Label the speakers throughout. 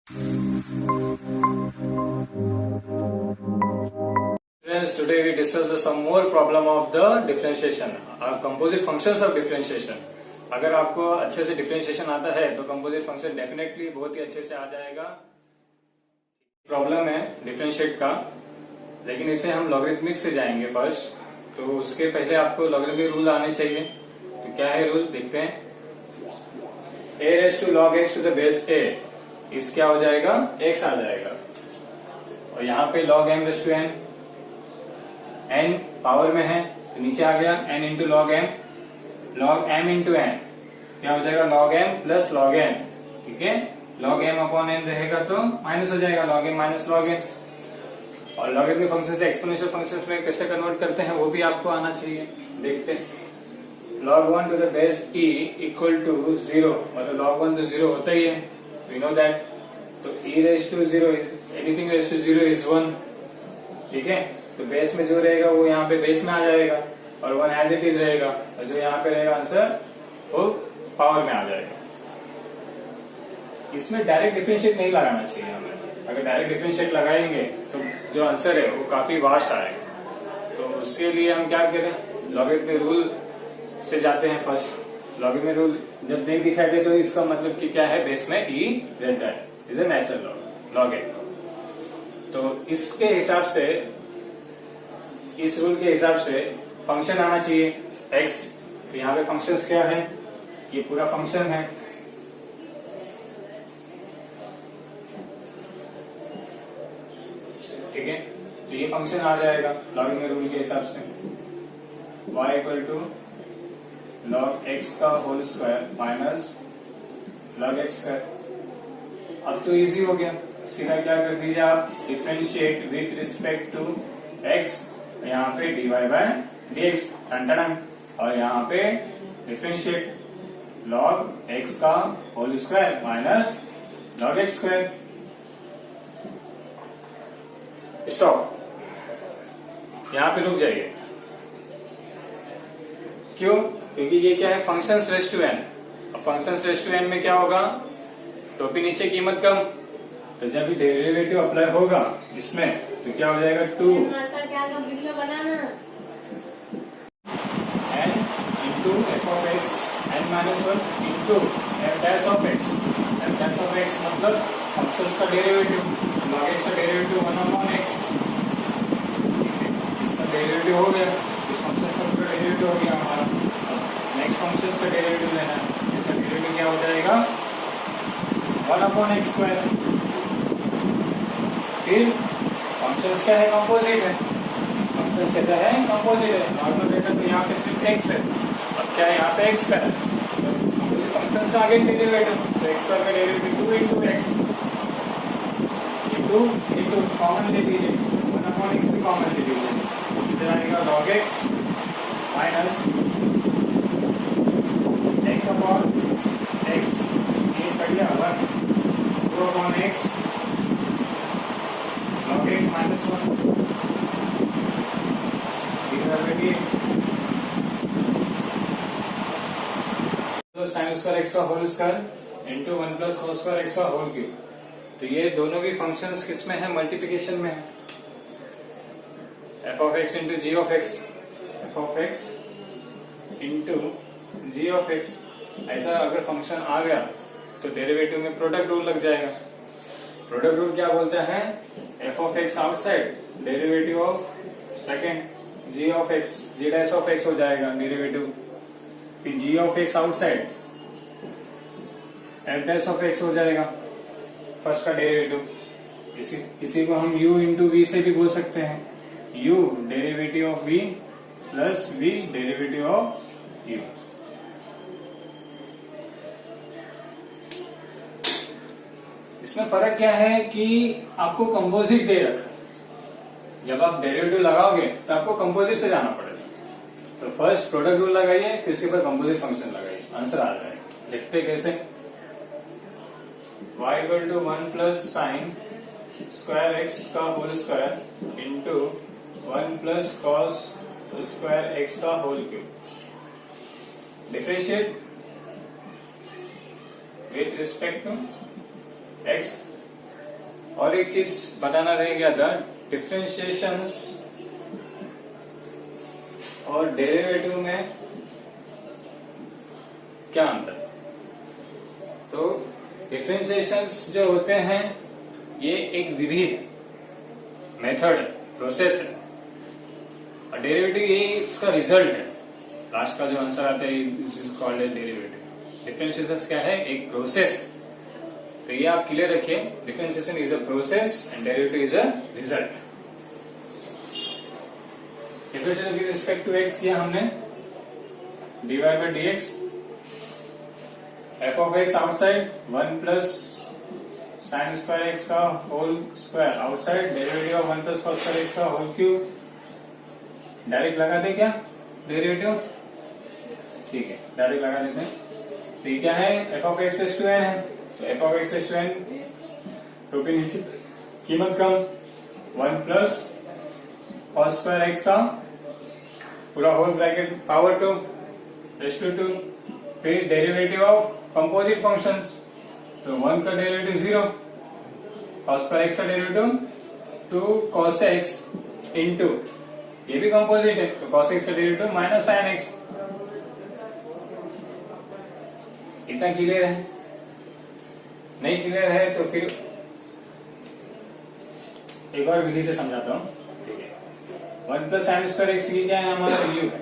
Speaker 1: Friends, today we discuss some more problem of the differentiation, composite functions of differentiation. अगर आपको अच्छे से differentiation आता है तो कंपोजिट फंक्शन डेफिनेटली बहुत ही अच्छे से आ जाएगा. प्रॉब्लम है डिफरेंशिएट का, लेकिन इसे हम लॉगरिथमिक से जाएंगे फर्स्ट. तो उसके पहले आपको लॉगरिथमिक रूल आने चाहिए. तो क्या है रूल देखते हैं. a raise to log x to the base a इस क्या हो जाएगा, x आ जाएगा. और यहाँ पे log m raise to n power में है तो नीचे आ गया n into log m into n क्या हो जाएगा, log m plus log n. ठीक है, log m अपॉन n रहेगा तो माइनस हो जाएगा log m minus log n. और लॉगरिथमिक फंक्शन से एक्सपोनेंशियल फंक्शंस में कैसे कन्वर्ट करते हैं वो भी आपको आना चाहिए. देखते हैं. log 1 to the base e equal to 0, मतलब log 1 तो 0 होता ही है, वी नो दैट. तो e raise to 0 anything raise to 0 is 1. ठीक है, तो बेस में जो रहेगा वो यहाँ पे बेस में आ जाएगा और 1 एज इट इज रहेगा, और जो यहाँ पे रहेगा आंसर वो पावर में आ जाएगा. इसमें डायरेक्ट डिफरेंशिएट नहीं लगाना चाहिए हमें. अगर डायरेक्ट डिफरेंशिएट लगाएंगे तो जो आंसर है वो काफी वास्ट आएगा. तो उसके लिए हम क्या करें, लॉगरिथमिक रूल से जाते हैं फर्स्ट. लॉगरिथमिक रूल जब नहीं दिखाते तो इसका मतलब कि क्या है, बेस में e रहता है, is a natural log n. तो इसके हिसाब से, इस रूल के हिसाब से फंक्शन आना चाहिए x. तो यहाँ पे फंक्शंस क्या है, ये पूरा फंक्शन है. ठीक है, तो ये फंक्शन आ जाएगा लॉगरिथमिक रूल के हिसाब से. y equal to log x का whole square minus log x square. अब तो इजी हो गया, सीधा क्या कर दीजिए आप, differentiate with respect to x. यहाँ पे dy बाय dx टन. और यहाँ पे डिफरेंशिएट log x का whole square minus log x square. Stop, यहाँ पे रुक जाइए. क्यों, क्योंकि ये क्या है, फंक्शंस रेज़ टू n. अब फंक्शंस रेज़ टू n में क्या होगा, टोपी नीचे कीमत कम. तो जब भी डेरिवेटिव अप्लाई होगा इसमें तो क्या हो जाएगा, 2 n into F of x n minus 1 into F dash of x. F dash of x मतलब फंक्शंस का डेरिवेटिव, log x का डेरिवेटिव 1 अपॉन x. इसका डेरिवेटिव हो गया, इस फंक्शन का डेरिवेटिव हो गया हमारा. नेक्स्ट फंक्शन का डेरिवेटिव लेना है. इसका डेरिवेटिव क्या हो जाएगा, 1 अपॉन एक्स स्क्वायर. फिर फंक्शंस क्या है, कंपोजिट है. फंक्शंस कहता है कंपोजिट है. नॉर्मल डेटा तो यहाँ पे सिर्फ x है. अब क्या है, यहाँ पे x स्क्वायर. कंपोजिट फंक्शंस का आगे डेरिवेटिव, तो x स्क्वायर का डेरिवेटिव 2 इंटू एक्स. ये 2 इंटू कॉमन ले लीजिए, 1 अपॉन एक्स भी कॉमन ले लीजिए. इधर आएगा log x minus x upon x. ये कट गया 1, 2 upon x log x minus 1 dx. तो साइन स्क्वायर x का whole square into 1 plus cos square x का होल क्यूब. तो ये दोनों भी फंक्शंस किसमें है, मल्टीप्लिकेशन में है. f of x into g of x, f of x into g of x. ऐसा अगर फंक्शन आ गया तो डेरिवेटिव में प्रोडक्ट रूल लग जाएगा. प्रोडक्ट रूल क्या बोलता है, f of x outside derivative of second g of x, g dash of x हो जाएगा डेरिवेटिव. फिर g of x outside f dash of x हो जाएगा फर्स्ट का डेरिवेटिव. इसी को हम u इंटू v से भी बोल सकते हैं. u derivative of v plus v derivative of u. इसमें फर्क क्या है कि आपको कंपोजिट दे रखा. जब आप डेरिवेटिव लगाओगे तो आपको कंपोजिट से जाना पड़ेगा. तो फर्स्ट प्रोडक्ट रूल लगाइए, फिर उसके बाद कंपोजिट फंक्शन लगाइए, आंसर आ जाएगा. लिखते कैसे, y equal to 1 plus sine square x का whole square into 1 plus cos square x का whole cube. Differentiate with respect to x. और एक चीज बताना रह गया था, डिफरेंशिएशंस और डेरिवेटिव में क्या अंतर। तो डिफरेंशिएशंस जो होते हैं ये एक विधि है, मेथड है, प्रोसेस है, और डेरिवेटिव ये इसका रिजल्ट है, लास्ट का जो आंसर आता है इज कॉल्ड डेरिवेटिव। डिफरेंशिएशंस क्या है, एक प्रोसेस है। तो ये आप क्लियर रखिए, differentiation is a process and derivative is a result. Differentiation with respect to x किया हमने, dy by dx, f of x outside 1 plus sine square x का whole square outside, derivative of 1 plus cos square x का whole cube. Direct लगा दे क्या derivative, ठीक है direct लगा देते हैं। तो ये क्या है, f of x raise to n है, तो f of x raise to n टू के नीचे कीमत कम 1 प्लस कॉस स्क्वायर एक्स का पूरा whole bracket power 2 raise to 2, फिर डेरिवेटिव ऑफ कंपोजिट फंक्शंस, तो 1 का डेरिवेटिव 0, कॉस स्क्वायर एक्स का डेरिवेटिव 2 cos x इंटू, ये भी कंपोजिट है तो cos x का डेरिवेटिव माइनस साइन एक्स। इतना क्लियर है? नहीं क्लियर है तो फिर एक और विधि से समझाता हूं, ठीक है। 1 प्लस साइन स्क्वायर एक्स की क्या है हमारा u है,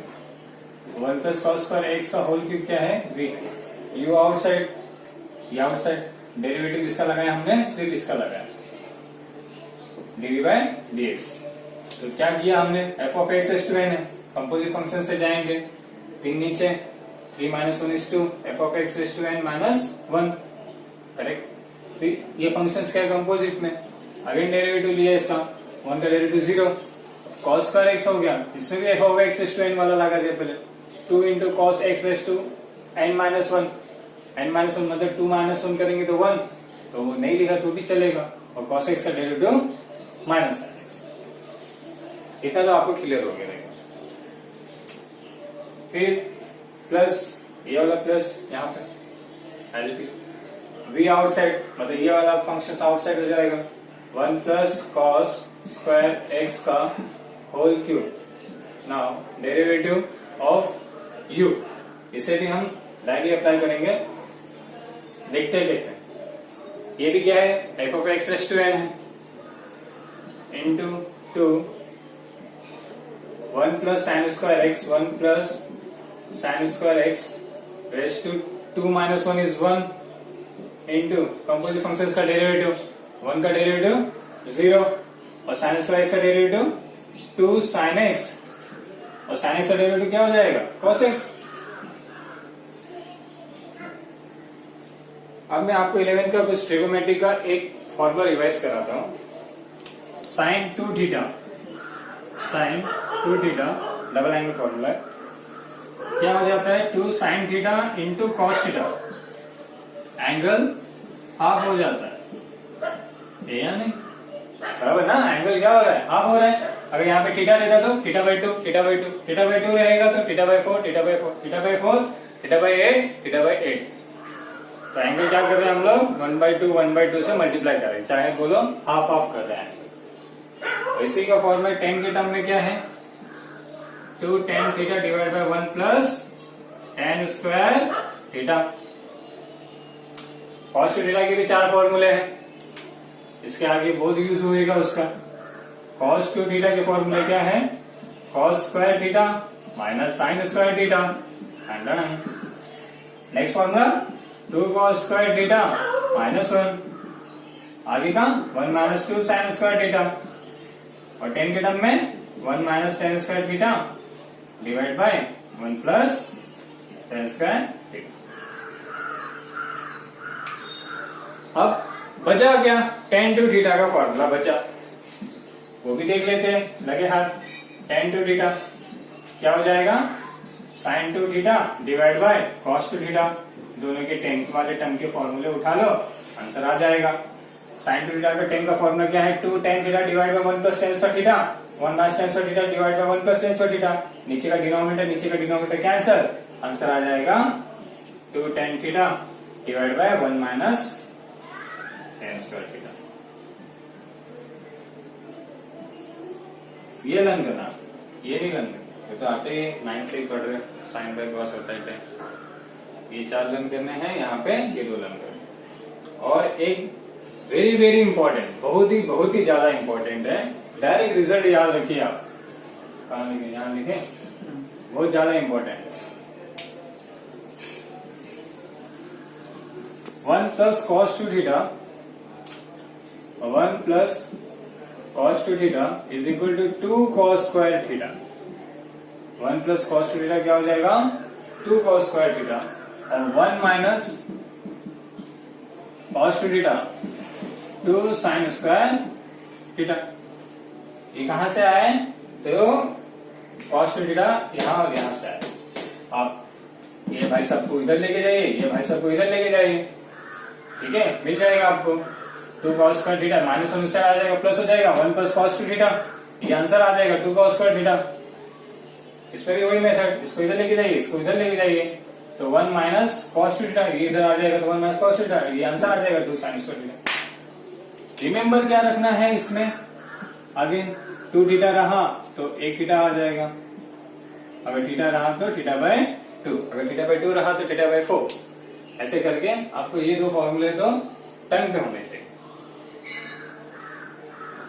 Speaker 1: 1 प्लस कॉस स्क्वायर एक्स का होल क्यूब क्या है v है, u आउटसाइड, ये आउटसाइड, डेरिवेटिव इसका लगाया हमने, सिर्फ इसका लगाया डी बाय dx। तो क्या किया हमने, f of x raise to n है, कंपोजिट फंक्शन से जाएंगे 3 नीचे, 3 minus 1 is 2, f of x raise to n minus 1, correct. फिर ये फंक्शन क्या है कंपोजिट में, अगेन डेरिवेटिव लिया इसका, 1 का डेरिवेटिव 0, cos स्क्वायर x हो गया, इसमें भी f of x raise to n वाला लगा दिया पहले, 2 into cos x raise to n minus 1, n minus 1 मतलब 2 माइनस 1 करेंगे तो 1, तो नहीं लिखा तो भी चलेगा, और cos x का डेरिवेटिव माइनस साइन एक्स। इतना तो आपको क्लियर हो गया रहेगा। फिर प्लस, ये वाला प्लस यहाँ पे v आउटसाइड, मतलब ये वाला फंक्शन आउटसाइड हो जाएगा, 1 प्लस कॉस स्क्वायर एक्स का whole cube. Now derivative of u, इसे भी हम डायरेक्टली अप्लाई करेंगे, देखते हैं कैसे। ये भी क्या है, f of x raise to n है, into 2 1 plus sine square x, 1 plus sine square x raise to 2 minus 1 is 1, into composite function का डेरिवेटिव, 1 का डेरिवेटिव 0, और साइन स्क्वायर एक्स का डेरिवेटिव 2 साइन एक्स, और साइन एक्स का derivative क्या हो जाएगा, cos x। अब मैं आपको 11th का कुछ ट्रिगोनोमेट्री का एक फॉर्मूला रिवाइज कराता हूं। Sine 2 theta, sine 2 theta double angle formula क्या हो जाता है, 2 sine theta into cos theta, angle half हो जाता है, या नहीं, बराबर ना, एंगल क्या हो रहा है, हाफ हो रहा है। अगर यहाँ पे थीटा देता तो theta by 2, theta by 2, theta by 2 रहेगा तो theta by 4, theta by 4, theta by 4, theta by 8, theta by 8। तो एंगल क्या कर रहे हैं हम लोग, 1/2 से मल्टीप्लाई कर रहे हैं, चाहे बोलो हाफ हाफ कर रहे हैं। इसी का फॉर्मूला tan के टर्म में क्या है, 2 tan theta divide by 1 plus tan square theta. Cos theta के भी 4 फॉर्मूले हैं, इसके आगे बहुत यूज होगा उसका। cos 2 थीटा के फॉर्मूले क्या है, cos square theta minus sine square theta, and next formula 2 cos square theta minus 1, आगे का 1 माइनस 2 साइन स्क्वायर थीटा, और tan के टर्म में 1 minus tan square theta divide by 1 plus tan square theta. अब बचा क्या, tan 2 थीटा का formula बचा, वो भी देख लेते हैं लगे हाथ। tan 2 थीटा क्या हो जाएगा, sin 2 theta divide bye cos 2 theta, दोनों के tan वाले टर्म के फॉर्मूले उठा लो, आंसर आ जाएगा। sin 2 थीटा का tan का फॉर्मूला क्या है, 2 tan theta divide by 1 plus tan square theta, 1 minus tan square theta divide by 1 plus tan square theta, नीचे का डिनोमिनेटर कैंसिल, आंसर आ जाएगा 2 tan theta divide by 1 minus tan square theta. ये learn करना, ये नहीं लर्न करना। ये तो आते ही 9 से ही पढ़ रहे, साइन बाय कॉस होता है। ये 4 लर्न करने हैं, यहाँ पे ये 2 लर्न करने। और एक वेरी वेरी इंपॉर्टेंट, बहुत ही ज्यादा इंपॉर्टेंट है, डायरेक्ट रिजल्ट याद रखिए आप। कहाँ लिखे? यहाँ लिखे, बहुत ज्यादा important. 1 plus cos two theta, 1 plus cos two theta is equal to 2 cos square theta. 1 plus cos two theta क्या हो जाएगा? 2 cos स्क्वायर थीटा। और 1 minus cos two theta 2 sin square theta. ये कहां से आए? तो cos टू थीटा यहां और यहां से आए। आप ये भाई सबको इधर लेके जाइए, ये भाई सबको इधर लेके जाइए, ठीक है, मिल जाएगा आपको 2 cos स्क्वायर थीटा। माइनस 1 से आ जाएगा, प्लस हो जाएगा 1 प्लस cos टू थीटा। ये आंसर आ जाएगा 2 cos स्क्वायर थीटा। इस पर भी वही मेथड, इसको इधर लेके जाइए, इसको इधर लेके जाइए, तो 1 माइनस cos टू थीटा, ये इधर आ जाएगा तो 1 माइनस cos थीटा, ये आंसर आ जाएगा 2 sin स्क्वायर थीटा। रिमेंबर क्या रखना है इसमें? आगे 2 थीटा रहा तो 1 थीटा आ जाएगा, अगर थीटा रहा तो थीटा बाय 2, अगर थीटा बाय 2 रहा तो थीटा बाय 4। ऐसे करके आपको ये 2 फॉर्मूले तो टर्न पे होने चाहिए,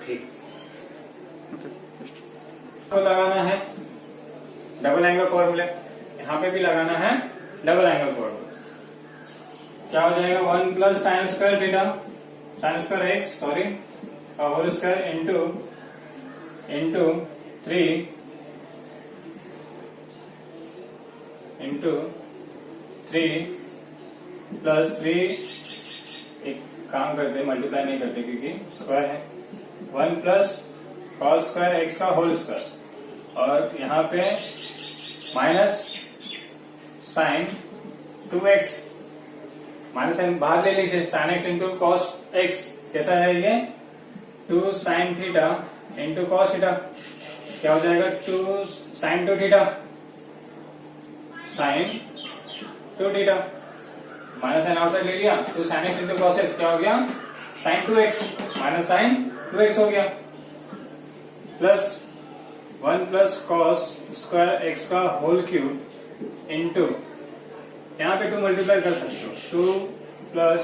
Speaker 1: ठीक। तो लगाना है डबल एंगल फॉर्मूले, यहाँ पे भी लगाना है डबल एंगल फॉर्मूला। क्या हो जाएगा? 1 plus sine square theta, sine square x sorry, whole square into 3 plus 3, एक काम करते, मल्टीप्लाई नहीं करते क्योंकि स्क्वायर है। 1 प्लस cos स्क्वायर एक्स का होल स्क्वायर, और यहाँ पे minus sign 2x, minus sign बाहर ले लीजिए, sine x into cos x कैसा है ये? 2 sine theta into cos theta, क्या हो जाएगा? 2 sine 2 theta, sine 2 theta, minus sine outside ले लिया, 2 sine x into cos x क्या हो गया? Sign 2x, minus sign 2x हो गया, plus 1 plus cos square x का होल क्यूब इंटू, यहाँ पे 2 मल्टीप्लाई कर सकते हो, 2 प्लस,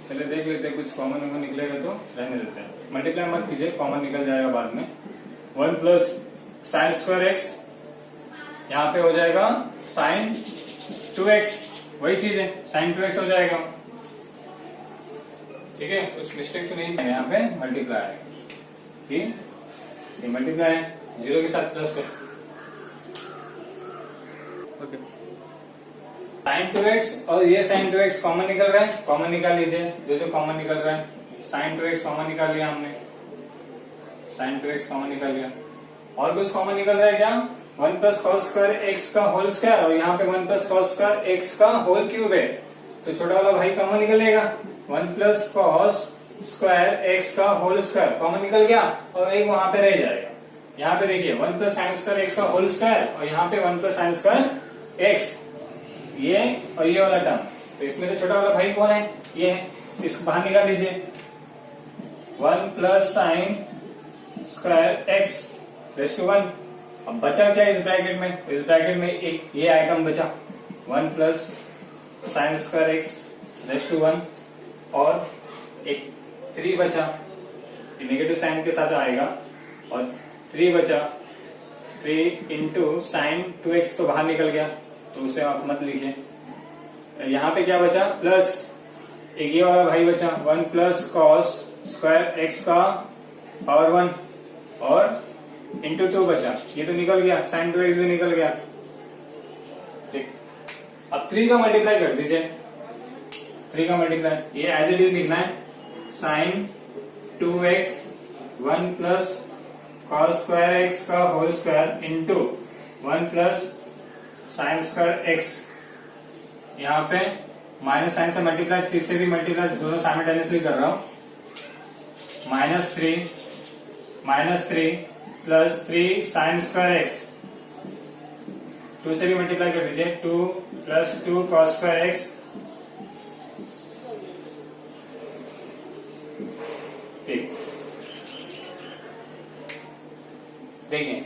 Speaker 1: पहले देख लेते हैं कुछ कॉमन निकलेगा तो रहने देते हैं, मल्टीप्लाई मत कीजिए, कॉमन निकल जाएगा बाद में। 1 प्लस साइन स्क्वायर एक्स, यहाँ पे हो जाएगा साइन 2x, वही चीज है, साइन 2x हो जाएगा, ठीक है। कुछ मिस्टेक तो नहीं है, यहाँ पे मल्टीप्लाई है, ठीक, ये मल्टीप्लाई है, 0 के साथ प्लस है, ओके। साइन 2x और ये साइन 2x कॉमन निकल रहा है, कॉमन निकाल लीजिए, जो कॉमन निकल रहा है, साइन 2x कॉमन निकाल लिया हमने, साइन 2x कॉमन निकाल लिया, और कुछ कॉमन निकल रहा है क्या? 1 प्लस कॉस स्क्वायर एक्स का होल स्क्वायर, और यहाँ पे 1 प्लस कॉस स्क्वायर एक्स का होल क्यूब है, तो छोटा वाला भाई कॉमन निकलेगा, 1 प्लस कॉस स्क्वायर एक्स का होल स्क्वायर कॉमन निकल गया, और एक वहां पे रह जाएगा। यहाँ पे देखिए 1 प्लस साइन स्क्वायर एक्स का होल स्क्वायर, और यहाँ पे 1 प्लस साइन स्क्वायर एक्स, ये और ये वाला टर्म, तो इसमें से छोटा वाला भाई कौन है? ये है, इसको बाहर निकाल लीजिए, 1 plus sine square x raise to 1। अब बचा क्या इस ब्रैकेट में? इस ब्रैकेट में एक ये आइटम बचा, 1 plus sine square x raise to 1, और एक 3 बचा, ये नेगेटिव साइन के साथ आएगा, और 3 बचा, 3 इंटू साइन 2x तो बाहर निकल गया, तो उसे आप मत लिखिए। यहाँ पे क्या बचा? प्लस एक ये वाला भाई बचा, 1 प्लस कॉस स्क्वायर एक्स का पावर 1, और इंटू 2 बचा, ये तो निकल गया, साइन 2x भी निकल गया, ठीक। अब 3 का मल्टीप्लाई कर दीजिए, 3 का मल्टीप्लाई, ये एज इट इज लिखना है, sine 2x 1 plus cos square x का whole square into 1 plus sine square x, यहाँ पे माइनस साइन से मल्टीप्लाई, 3 से भी मल्टीप्लाई, दोनों साइमल्टेनियसली कर रहा हूं, -3 प्लस 3 साइन स्क्वायर एक्स, 2 से भी मल्टीप्लाई कर दीजिए, 2 प्लस 2 कॉस स्क्वायर एक्स, ठीक। देखिए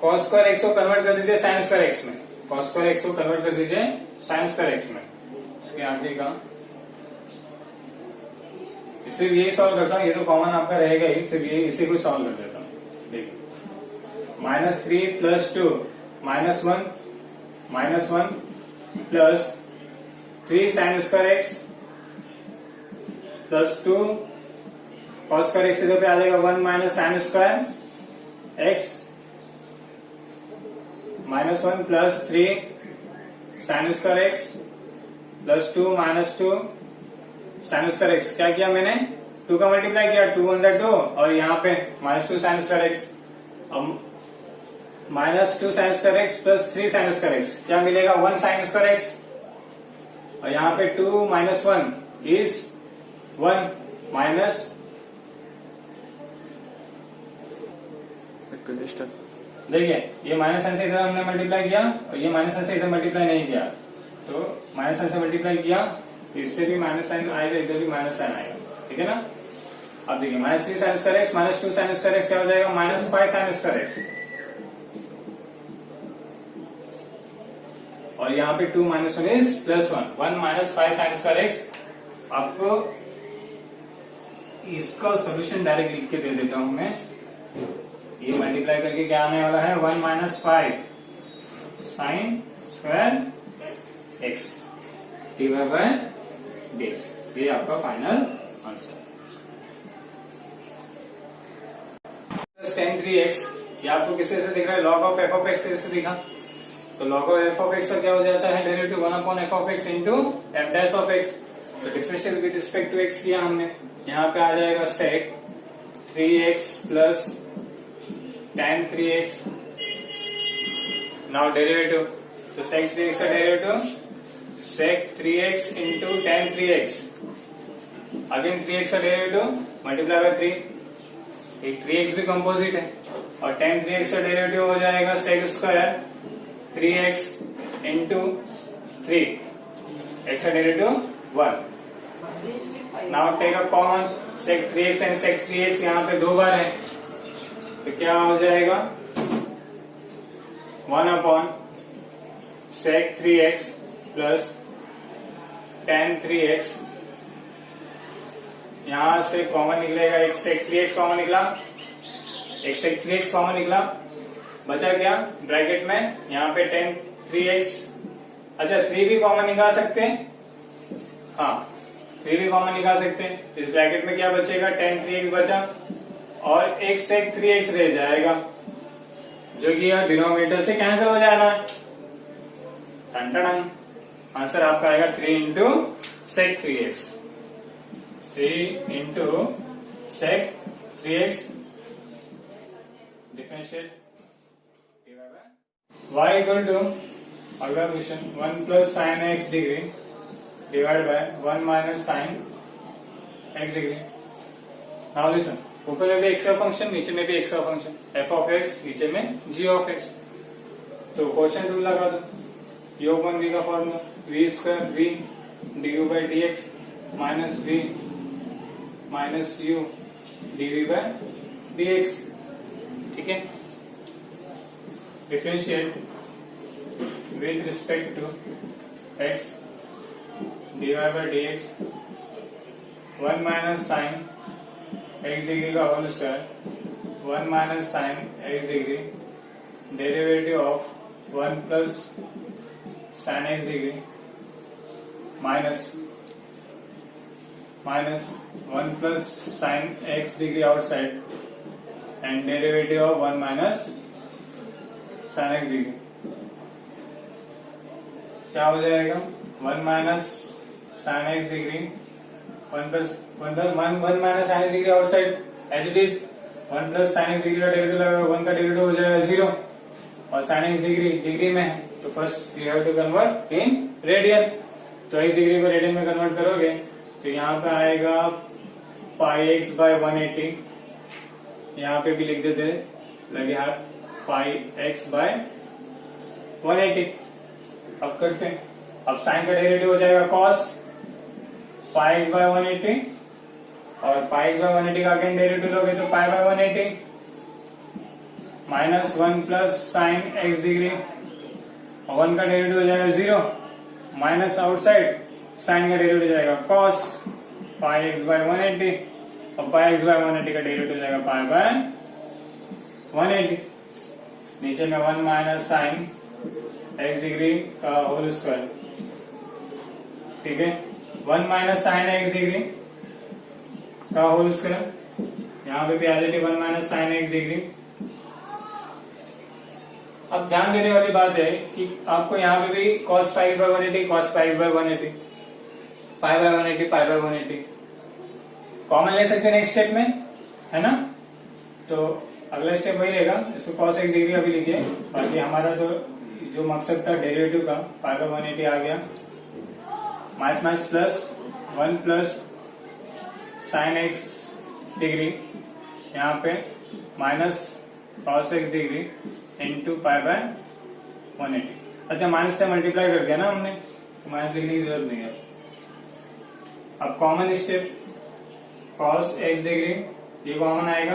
Speaker 1: cos स्क्वायर एक्स को कन्वर्ट कर दीजिए sin स्क्वायर एक्स में, cos स्क्वायर एक्स को कन्वर्ट कर दीजिए sin स्क्वायर एक्स में। इसके आगे का सिर्फ यही सॉल्व करता हूँ, ये तो कॉमन आपका रहेगा ही, सिर्फ ये इसी को सॉल्व कर देता हूँ। देखिए -3 + 2 -1 plus 3 sin square x plus 2 cos square x इधर पे आ जाएगा 1 - sin square x -1 plus 3 sin square x plus 2 -2 sin square x. क्या किया मैंने, 2 का मल्टीप्लाई किया, 2 × 2 और यहाँ पे -2 sin स्क्वायर एक्स। अब -2 sin square x plus 3 sin square x क्या मिलेगा, 1 sin स्क्वायर एक्स और यहाँ पे 2 - 1 इज 1 माइनस देखिए ये माइनस साइन से इधर हमने मल्टीप्लाई किया और ये माइनस साइन से इधर मल्टीप्लाई नहीं किया, तो माइनस साइन से मल्टीप्लाई किया इससे भी माइनस साइन आएगा, इधर भी माइनस साइन आएगा, ठीक है ना। अब देखिए -3 sin square x -2 sin square x क्या हो जाएगा, -5 sin स्क्वायर एक्स और यहाँ पे 2 - 1 इज +1 5 sin स्क्वायर एक्स। आपको इसका सोल्यूशन डायरेक्ट लिख के दे देता हूं मैं, ये मल्टीप्लाई करके क्या आने वाला है, 1 - 5 sin स्क्वायर एक्स /dx। ये आपका फाइनल आंसर। tan 3x ये आपको किस तरह से दिख रहा है, log of f of x से दिखा, तो log of f of x का क्या हो जाता है, derivative 1/f of x into f dash of x। तो differential with respect to x किया हमने, यहाँ पे आ जाएगा sec 3x plus tan 3x। Now derivative, तो sec 3x का derivative sec 3x into tan 3x, again 3x का डेरिवेटिव मल्टीप्लाई बाय 3, एक 3x भी कंपोजिट है और tan 3x का डेरिवेटिव हो जाएगा sec square 3x into 3, x का derivative 1। Now take a common sec 3x and sec 3x, यहाँ पे 2 बार है तो क्या हो जाएगा 1/sec 3x plus tan 3x, यहां से कॉमन निकलेगा, एक sec 3x कॉमन निकला, एक sec 3x कॉमन निकला, बचा क्या ब्रैकेट में यहाँ पे tan 3x, अच्छा 3 भी कॉमन निकाल सकते हैं, हाँ 3 भी कॉमन निकाल सकते हैं। इस ब्रैकेट में क्या बचेगा, tan 3x बचा और एक sec 3x रह जाएगा जो कि यह डिनोमिनेटर से कैंसिल हो जाना है। आंसर आपका आएगा 3 × sec 3x, 3 × sec 3x differentiate y equal to, अगला question 1 + sin x degree divide by 1 - sin x degree. Now listen, ऊपर में भी x का फंक्शन, नीचे में भी x का फंक्शन, f of x, नीचे में g of x। तो क्वेश्चन रूल लगा दो, योग 1v का formula v² v du/dx minus v minus u dv/dx, ठीक है। Differentiate with respect to x dy/dx 1 - sin x degree का whole square 1 - sin x degree derivative of 1 + sin x degree minus 1 + sin x degree outside and derivative of 1 - sin x degree क्या हो जाएगा, 1 - sin x degree 1 + sin x degree outside as it is, 1 + sin x degree का derivative लगेगा, 1 का derivative हो जाएगा 0 और sin x degree में है तो first you have to convert in radian, तो x डिग्री को रेडियन में कन्वर्ट करोगे तो यहाँ पे आएगा πx/180, यहाँ पे भी लिख देते लगे हाथ πx/180। अब करते हैं, अब साइन का डेरिवेटिव हो जाएगा cos πx/180 और πx/180 का अगेन डेरिवेटिव लोगे तो π/180 minus 1 plus sine x degree, और 1 का डेरिवेटिव हो जाएगा 0, माइनस आउटसाइड साइन का डेरिवेटिव हो जाएगा cos पाई x बाय 180, और पाई x बाय 180 का डेरिवेटिव हो जाएगा पाई बाय 180। नीचे में 1 माइनस साइन x डिग्री का होल स्क्वायर, ठीक है, 1 माइनस साइन x डिग्री का होल स्क्वायर, यहाँ पे भी आ जाती 1 माइनस साइन x डिग्री। अब ध्यान देने वाली बात है कि आपको यहाँ पे भी cos pi by 180, cos pi by 180, pi by 180, pi by 180 common ले सकते हैं नेक्स्ट स्टेप में, है ना। तो अगला स्टेप वही रहेगा, इसको cos x डिग्री अभी लिखिए। बाकी हमारा तो जो मकसद था डेरिवेटिव का, पाई बाय 180 आ गया, minus minus plus 1 plus sine x degree, यहाँ पे minus cos x degree into pi by 180। अच्छा, माइनस से मल्टीप्लाई कर दिया ना हमने, तो माइनस लिखने की जरूरत नहीं है। अब common step, cos x degree ये कॉमन आएगा,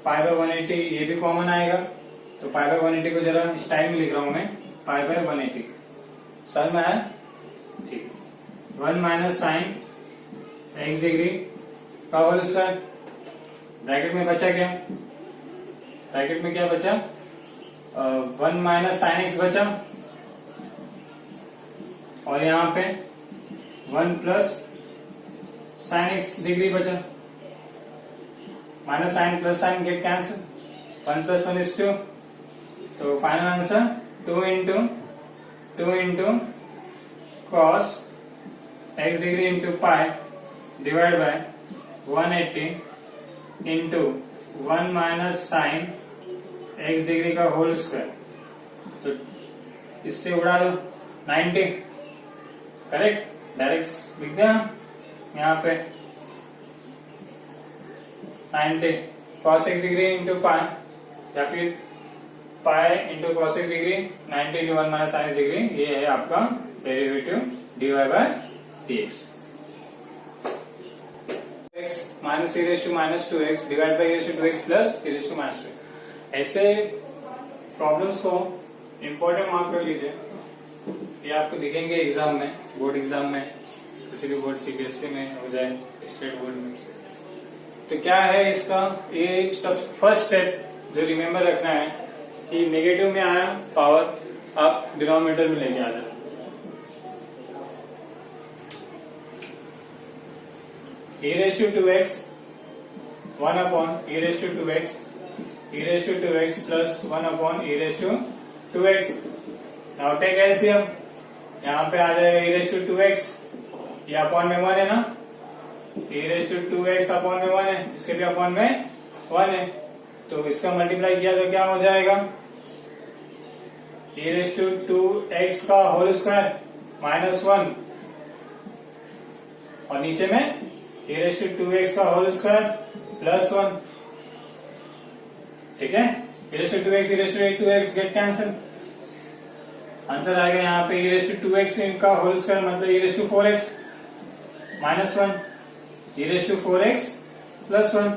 Speaker 1: पाई बाय 180 ये भी कॉमन आएगा, तो पाई बाय 180 को जरा इस टाइम में लिख रहा हूं मैं, पाई बाय 180 समझ में आया, ठीक। 1 माइनस साइन x डिग्री का होल स्क्वायर, ब्रैकेट में बचा क्या, ब्रैकेट में क्या बचा, 1 माइनस साइन एक्स बचा, और यहाँ पे 1 प्लस साइन एक्स डिग्री बचा, minus sine plus sine get cancel, 1 प्लस 1 इज 2, तो final answer 2 into cos x degree into pi divide by 180 into 1 minus sine x degree का होल स्क्वायर, तो इससे उड़ा दो 90, करेक्ट, डायरेक्ट लिख दिया यहाँ पे 90 cos x degree into pi, या फिर pi into cos x degree 90 into 1 minus sine degree, ये है आपका derivative dy by dx। x minus e raise to minus 2x divide by e raise to 2x plus e raise to minus 2। ऐसे problems को important mark कर लीजिए, ये आपको दिखेंगे एग्जाम में, बोर्ड एग्जाम में, किसी भी बोर्ड सीबीएसई में हो जाए, स्टेट बोर्ड में। तो क्या है इसका, ये सब फर्स्ट स्टेप जो रिमेम्बर रखना है कि नेगेटिव में आया पावर आप डिनोमिनेटर में लेके आ जाए। e raise to 2x 1 upon e raise to 2x, e raised to 2x plus 1 upon e raised to 2x। Now take LCM, यहाँ पे आ जाएगा e raised to 2x, ये अपॉन में 1 है ना, e raised to 2x upon में 1 है, इसके भी अपॉन में 1 है, तो इसका मल्टीप्लाई किया तो क्या हो जाएगा, e raised to 2x का होल स्क्वायर माइनस 1, और नीचे में e raised to 2x का होल स्क्वायर प्लस 1, ठीक है। e raised to 2x, e raised to 2x get cancel, answer आएगा यहाँ पे e raised to 2x का होल स्क्वायर मतलब e raised to 4x minus 1, e raised to 4x plus 1।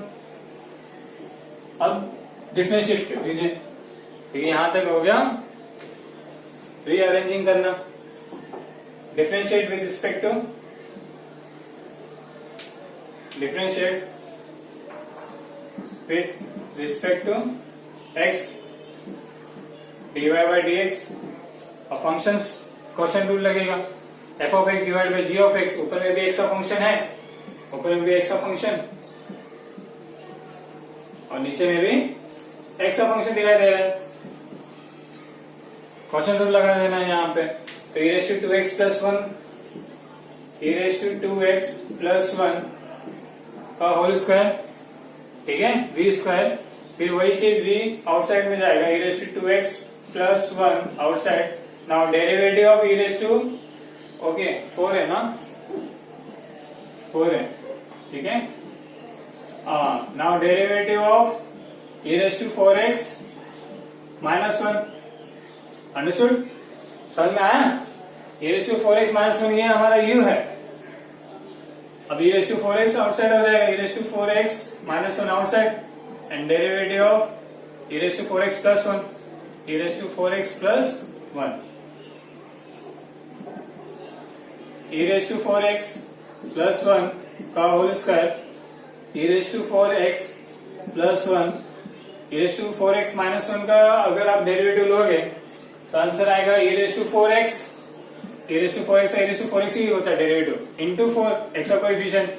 Speaker 1: अब differentiate कर दीजिए, ठीक है, यहां तक हो गया। रीअरेंजिंग करना, differentiate with respect to, differentiate with respect to x dy by dx, और फंक्शंस क्वेश्चन रूल लगेगा, f of x divide by g of x, ऊपर में भी x का फंक्शन है, ऊपर में भी x का फंक्शन, और नीचे में भी x का फंक्शन दिखाई दे रहा है, क्वेश्चन रूल लगा देना है यहाँ पे। तो e raised to 2x plus 1, e raised to 2x plus 1 का होल स्क्वायर, ठीक है, v स्क्वायर, फिर वही चीज v आउटसाइड में जाएगा, e raised to 2x plus 1 outside. Now derivative of e raised to, okay 4 है ना, 4 है, ठीक है। Now derivative of e raised to 4x minus 1, understood, समझ में आया। e raised to 4x minus 1 ये हमारा u है, अब e raised to 4x outside हो जाएगा, e raised to 4x minus 1 outside, and derivative of e raised to 4x plus 1, e raised to 4x plus 1, e raised to 4x plus 1 का whole square, e raised to 4x plus 1, e raised to 4x minus 1 का अगर आप derivative लोगे तो answer आएगा e raised to 4x, e raised to 4x, e raised to 4x ही होता है derivative into 4 x का कोएफिशिएंट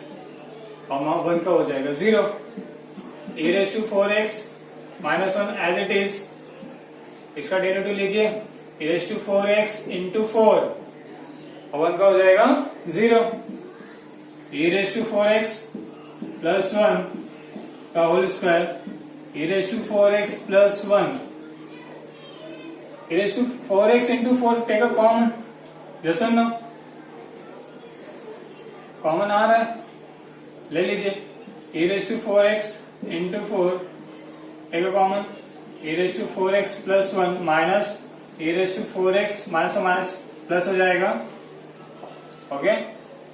Speaker 1: और 1 का हो जाएगा 0, e raised to 4x minus 1 as it is, इसका डेरिवेटिव लीजिए e raised to 4x into 4 और 1 का हो जाएगा 0, e raised to 4x plus 1 का whole square, e raised to 4x plus 1, e raised to 4x into 4 take a common, yes or no? Common आ रहा है, ले लीजिए e raised to 4x into 4 take a common, e raised to 4x plus 1 minus e raised to 4x minus और minus plus हो जाएगा, okay,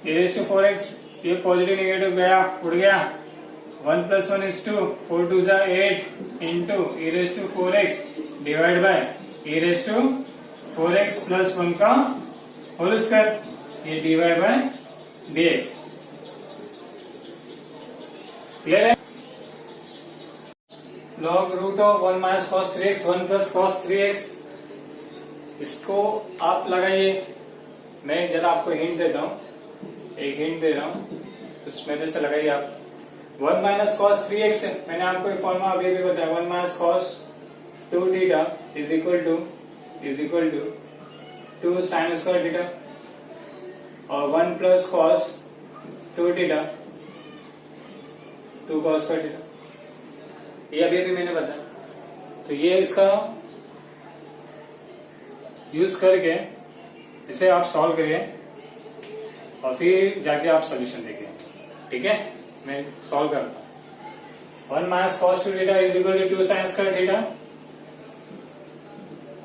Speaker 1: e raised to 4x ये positive negative गया उड़ गया, 1 plus 1 is 2, 4 2s are 8 into e raised to 4x divide by e raised to 4x plus 1 का whole square, ये divide by dx, clear है? log root of 1 minus cos 3x 1 plus cos 3x, इसको आप लगाइए, मैं जरा आपको hint देता हूं, एक हिंट दे रहा हूं, उस मेथड से लगाइए आप। 1 माइनस कॉस 3x है, मैंने आपको एक फॉर्मूला अभी भी बताया, 1 minus cos 2 theta is equal to 2 sine square theta और 1 plus cos 2 theta 2 cos square theta, ये अभी भी मैंने बताया। तो ये इसका यूज करके इसे आप सॉल्व करिए और फिर जाके आप सोल्यूशन देखिए, ठीक है? मैं सॉल्व करता हूं। 1 minus cos 2 theta is equal to 2 sine square theta,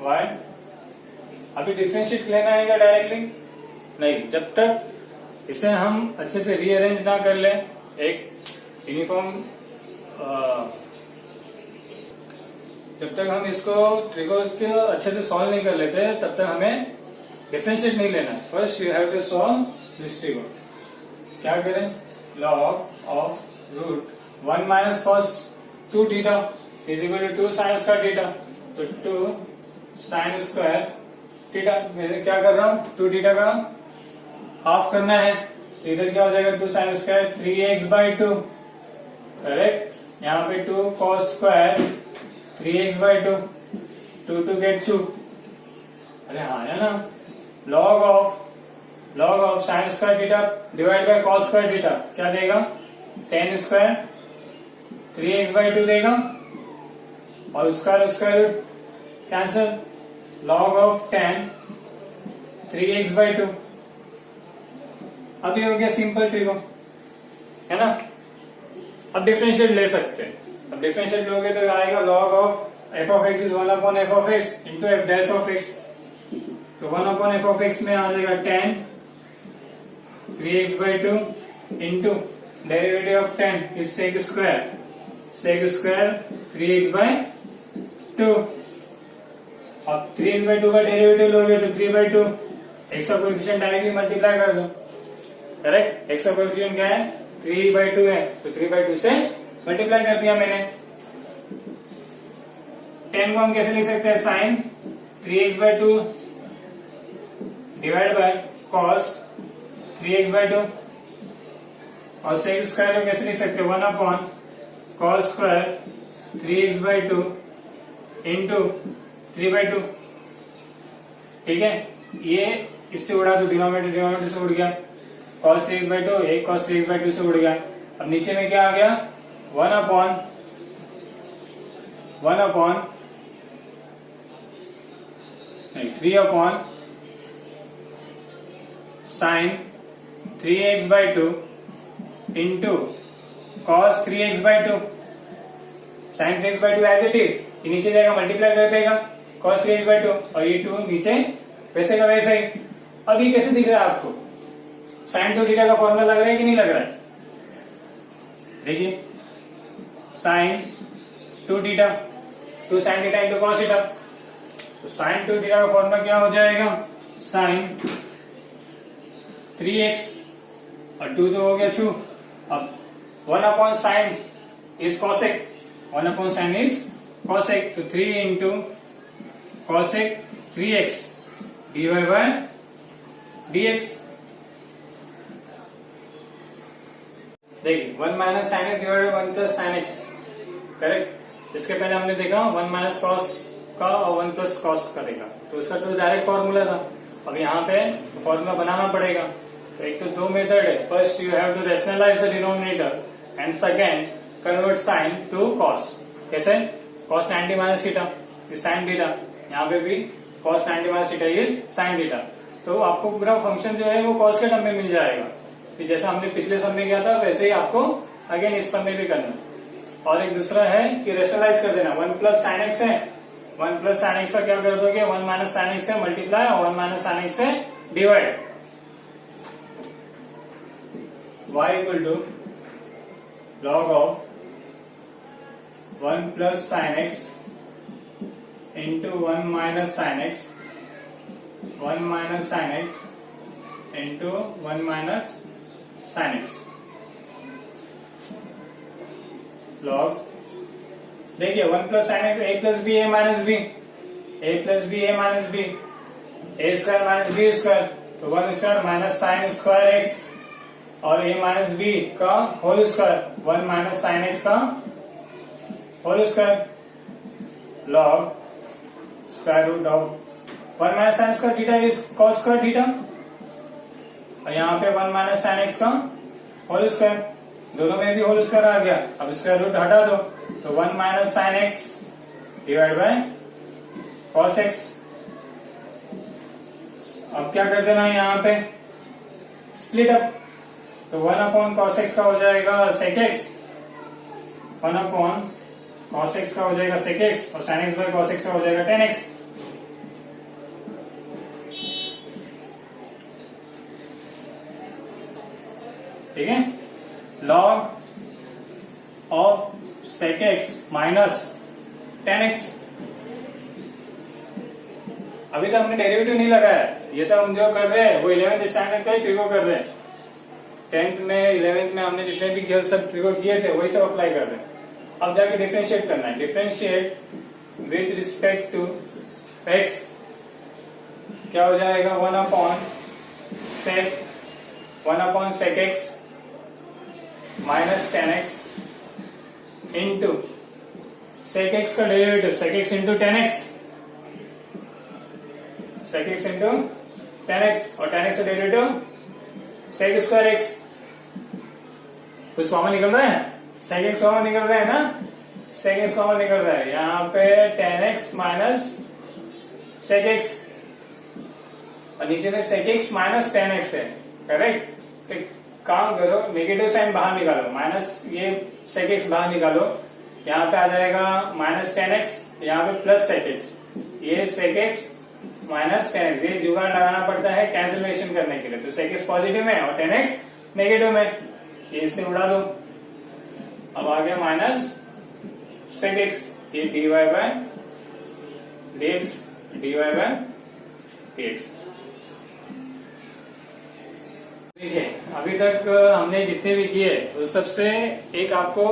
Speaker 1: why अभी डिफरेंशिएट लेना है क्या डायरेक्टली? नहीं, जब तक इसे हम अच्छे से रीअरेंज ना कर ले, एक यूनिफॉर्म, जब तक हम इसको ट्रिगो के अच्छे से सॉल्व नहीं कर लेते तब तक हमें डिफरेंशिएट नहीं लेना। First you have to solve this trigo. क्या करें? Log of root 1 minus cos 2 theta is equal to 2 sine square theta, तो 2 साइन स्क्वायर थीटा, मैं क्या कर रहा हूं, 2 थीटा का हाफ करना है, तो इधर क्या हो जाएगा 2 साइन स्क्वायर 3x/2, करेक्ट। यहाँ पे 2 कॉस स्क्वायर 3x/2, 2 गेट 2, अरे हाँ है ना। Log of sine square theta divide by cos square theta क्या देगा? tan स्क्वायर 3x/2 देगा और उसका square root cancel, log of tan 3x/2, अब ये हो गया सिंपल ट्रिगो, है ना। अब डिफरेंशिएट ले सकते हैं, अब डिफरेंशिएट लोगे तो आएगा log of f of x is 1 f of x into f dash of x, तो 1 f of x में आ जाएगा tan 3x/2 into derivative of tan is sec square 3x/2, अब 3x/2 का डेरिवेटिव लोगे तो 3/2, x का कोएफिशिएंट डायरेक्टली मल्टीप्लाई कर दो, करेक्ट। x का कोएफिशिएंट क्या है? 3/2 है, तो 3/2 से मल्टीप्लाई कर दिया मैंने। tan को हम कैसे लिख सकते हैं? Sign 3x/2 divide by cos 3x/2, और सेक स्क्वायर को कैसे लिख सकते हैं? 1 कॉस स्क्वायर 3x/2 इंटू 3/2, ठीक है। ये इससे उड़ा तो डिनोमिनेटर से उड़ गया, cos 3x/2 एक cos 3x/2 से उड़ गया। अब नीचे में क्या आ गया? 3 sine 3x/2 into cos 3x/2, sine 3x/2 as it is, ये नीचे जाएगा मल्टीप्लाई कर देगा cos 3x/2 और ये 2 नीचे वैसे का वैसे ही। अब ये कैसे दिख रहा है आपको? साइन 2 थीटा का फॉर्मूला लग रहा है कि नहीं लग रहा है? देखिए sine 2 theta 2 sin theta into cos theta. तो sin 2 थीटा का फॉर्मूला क्या हो जाएगा, sin 3x और 2 तो हो गया 2। अब 1 upon sine is cosec, 1 upon sine is cosec, तो 3 into cosec 3x dy by dx। देखिए 1 minus sine x divided by 1 plus sine x, correct. इसके पहले हमने देखा 1 माइनस कॉस का और 1 प्लस कॉस का देखा, तो इसका तो डायरेक्ट फॉर्मूला था। अब यहाँ पे फॉर्मूला बनाना पड़ेगा। तो एक तो दो मेथड है, first you have to rationalise the denominator and second convert sine to cos. कैसे, cos 90 minus theta is sine theta, यहाँ पे भी cos 90 minus theta is sine theta. तो आपको पूरा फंक्शन जो है वो कॉस के टर्म में मिल जाएगा, कि जैसा हमने पिछले सम में किया था वैसे ही आपको अगेन इस सम में भी करना। और एक दूसरा है कि रेशनलाइज कर देना, 1 प्लस साइन एक्स है, 1 प्लस साइन एक्स का क्या कर दोगे, 1 माइनस साइन एक्स से मल्टीप्लाई और 1 माइनस साइन एक्स से divide. y equal to log of 1 plus sine x into 1 minus sine x, 1 minus sine x into 1 minus sine x log. देखिए 1 plus sine x a plus b a minus b, a plus b a minus b, a square minus b square, तो 1 square minus sine square x और ए minus B का whole square, 1 minus sine x का whole square log square root of 1 minus sine square theta is cos square theta, और यहाँ पे 1 minus sine x का whole square, दोनों में भी होल स्क्वायर आ गया। अब स्क्वायर रूट हटा दो, तो 1 minus sine x divide by cos x. अब क्या कर देना है यहाँ पे, स्प्लिट अप, तो 1 अपॉन कॉस एक्स का हो जाएगा sec x, 1 upon cos x का हो जाएगा सेक एक्स, और sine x by cos x का हो जाएगा टेन एक्स। ठीक है, log of sec x minus tan x. अभी तो हमने डेरिवेटिव नहीं लगाया, ये सब हम जो कर रहे हैं वो 11th स्टैंडर्ड का ही ट्रिको कर रहे हैं। 10th में 11th में हमने जितने भी सब ट्रिको किए थे वही सब अप्लाई कर रहे हैं। अब जाके डिफरेंशिएट करना है, differentiate with respect to x क्या हो जाएगा, 1 upon sec x minus tan x into sec x का derivative sec x into tan x, sec x into tan x, और टेन एक्स का डेरिवेटिव सेक स्क्वायर एक्स। कुछ common निकल रहा है, सेक एक्स कॉमन निकल रहा है ना, सेक एक्स कॉमन निकल रहा है, यहाँ पे tan x minus sec x, और नीचे में sec x minus tan x है, करेक्ट। तो काम करो, नेगेटिव साइन बाहर निकालो, माइनस ये सेक एक्स बाहर निकालो, यहाँ पे आ जाएगा माइनस टेन एक्स, यहाँ पे प्लस सेक एक्स, ये sec x minus tan x, ये जुगाड़ लगाना पड़ता है कैंसिलेशन करने के लिए। तो सेक एक्स पॉजिटिव में और टेन एक्स नेगेटिव में, ये इससे उड़ा दो, अब आ गया माइनस सेक एक्स, ये d y by d x, d y by d x. देखिए अभी तक हमने जितने भी किए उस सबसे एक आपको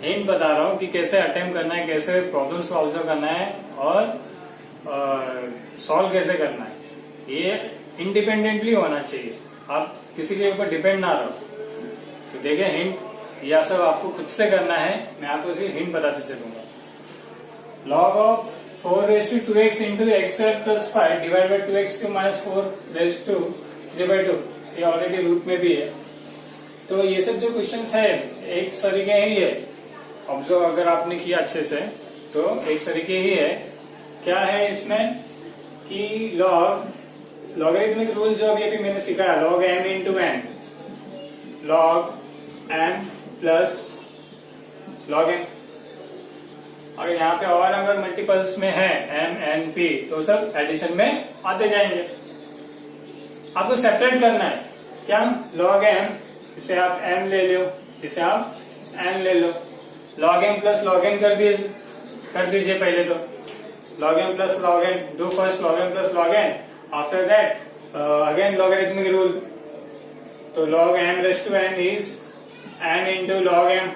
Speaker 1: हिंट बता रहा हूँ कि कैसे अटेम्प्ट करना है, कैसे प्रॉब्लम्स को ऑब्जर्व करना है और सॉल्व कैसे करना है। ये इंडिपेंडेंटली होना चाहिए, आप किसी के ऊपर डिपेंड ना रहो। तो देखिए हिंट, यह सब आपको खुद से करना है, मैं आपको इसे हिंट बताते चलूंगा। Log of 4⁵2x into x square plus 5 divide by 2x³ minus 4⁵3/2, ये ऑलरेडी रूट में भी है। तो ये सब जो क्वेश्चंस है एक तरीके ही है, ऑब्जर्व अगर आपने किया अच्छे से तो एक तरीके ही है। क्या है इसमें कि लॉगरिथमिक रूल जो अभी मैंने सिखाया, log m into n, log m plus log n, और यहाँ पे और अगर मल्टीपल्स में है m n p तो सब एडिशन में आते जाएंगे। आपको सेपरेट करना है, क्या log m, इसे आप m ले लो, इसे आप n ले लो, log m plus log n कर दिए, कर दीजिए पहले तो log m plus log n, do first log m plus log n, after that again logarithmic rule, तो log m raised to n is n into log m,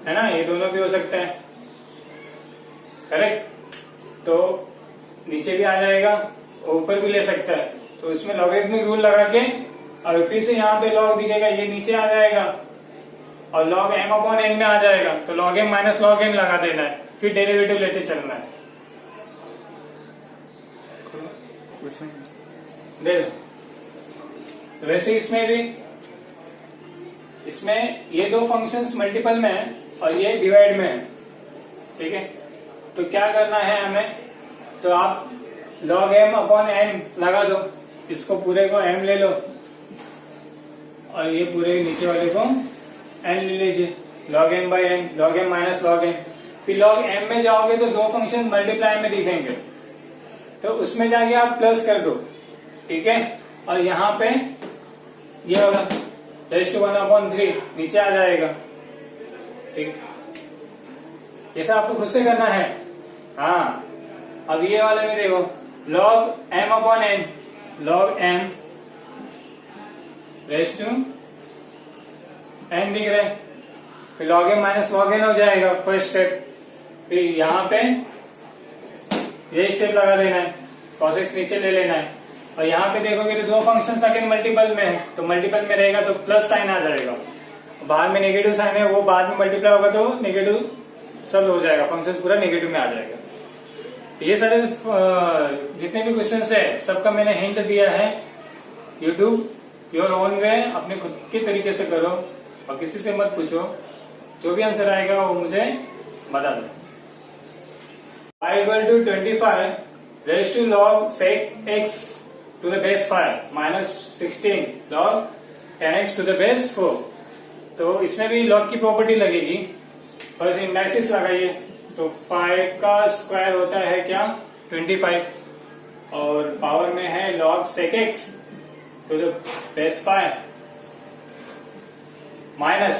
Speaker 1: है ना, ये दोनों भी हो सकते हैं, करेक्ट। तो नीचे भी आ जाएगा, ऊपर भी ले सकता है, तो इसमें लॉगरिथमिक रूल लगा के और फिर से यहाँ पे log दिखेगा, ये नीचे आ जाएगा और log m अपॉन n में आ जाएगा, तो log m minus log n लगा देना है, फिर डेरिवेटिव लेते चलना है। दे दो। वैसे इसमें भी, इसमें ये दो फंक्शंस मल्टीपल में है और ये डिवाइड में है, ठीक है। तो क्या करना है हमें, तो आप log m अपॉन n लगा दो, इसको पूरे को m ले लो और ये पूरे नीचे वाले को n ले लीजिए, log m by n, log m minus log n। फिर log m में जाओगे तो दो फंक्शन मल्टीप्लाई में दिखेंगे, तो उसमें जाके आप प्लस कर दो, ठीक है। और यहाँ पे ये होगा रेज़ टू 1/3 नीचे आ जाएगा, ठीक। जैसा आपको खुद से करना है। हाँ, अब ये वाले में देखो log m upon n, log m raise to n दिख रहा है, फिर log m minus log n हो जाएगा फर्स्ट स्टेप। फिर यहाँ पे ये स्टेप लगा देना है, cos x नीचे ले लेना है और यहाँ पे देखोगे तो दो फंक्शन अगेन मल्टीपल में है, तो मल्टीपल में रहेगा तो प्लस साइन आ जाएगा, बाहर में नेगेटिव साइन है, वो बाद में मल्टीप्लाई होगा तो नेगेटिव सब हो जाएगा, फंक्शन पूरा नेगेटिव में आ जाएगा। ये सारे जितने भी क्वेश्चंस है सबका मैंने हिंट दिया है। You do your own way, अपने खुद के तरीके से करो और किसी से मत पूछो, जो भी आंसर आएगा वो मुझे बता दो। y equal to 25 raised to log sec x to the base 5 minus 16 log 10x to the base 4। तो इसमें भी log की प्रॉपर्टी लगेगी, फर्स्ट इंडाइसिस लगाइए, तो 5 का स्क्वायर होता है क्या 25 और पावर में है log sec x to the base 5 minus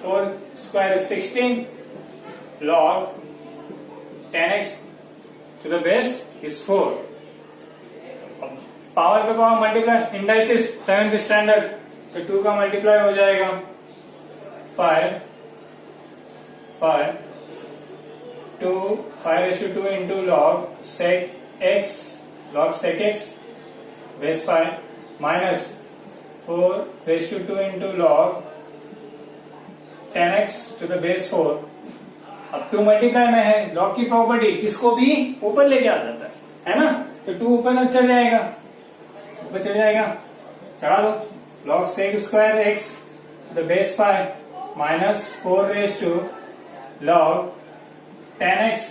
Speaker 1: 4 square 16 log 10x to the base is 4। Power पे power multiply, indices 7th standard, तो 2 का मल्टीप्लाई हो जाएगा 5 2 5/2 into log sec x base 5 minus 4/2 into log 10x to the base 4। अब 2 multiply में है, log की property किसको भी ऊपर लेके आ जाता है ना, तो 2 ऊपर चढ़ जाएगा, ऊपर चढ़ जाएगा, चढ़ा दो log sec square x to the base 5 minus 4/2 log 10x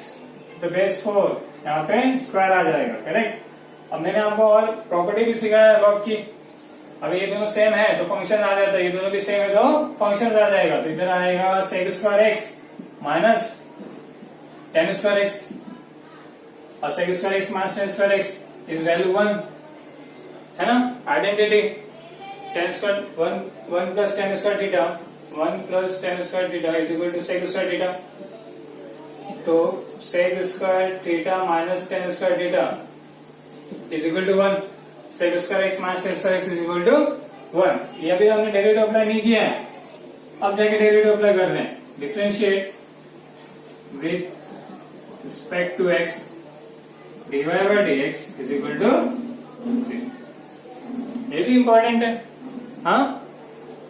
Speaker 1: to the base 4, यहाँ पे स्क्वायर आ जाएगा, करेक्ट। अब मैंने आपको और प्रॉपर्टी भी सिखाया लॉग की। अगर ये दोनों सेम है तो फंक्शन आ जाता है, ये दोनों भी सेम है तो फंक्शन आ जाएगा, तो इधर आएगा sec square x minus 10 square x और sec square x minus 10 square x is value 1, है ना, identity. 10 square 1 plus 10 square theta, 1 plus 10 square theta is equal to sec square theta, तो sec square theta minus 10 square theta is equal to 1, sec square x minus 10 square x is equal to 1। ये अभी हमने derivative apply नहीं किया है, अब जाके derivative apply कर रहे हैं। Differentiate with respect to x dy by dx is equal to 3। ये भी इंपॉर्टेंट है। हाँ,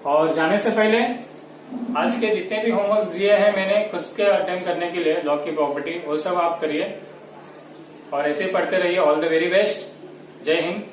Speaker 1: और जाने से पहले आज के जितने भी होमवर्क दिए हैं मैंने खुद के अटेम्प्ट करने के लिए लॉग की प्रॉपर्टी, वो सब आप करिए और ऐसे ही पढ़ते रहिए। All the very best. जय हिंद।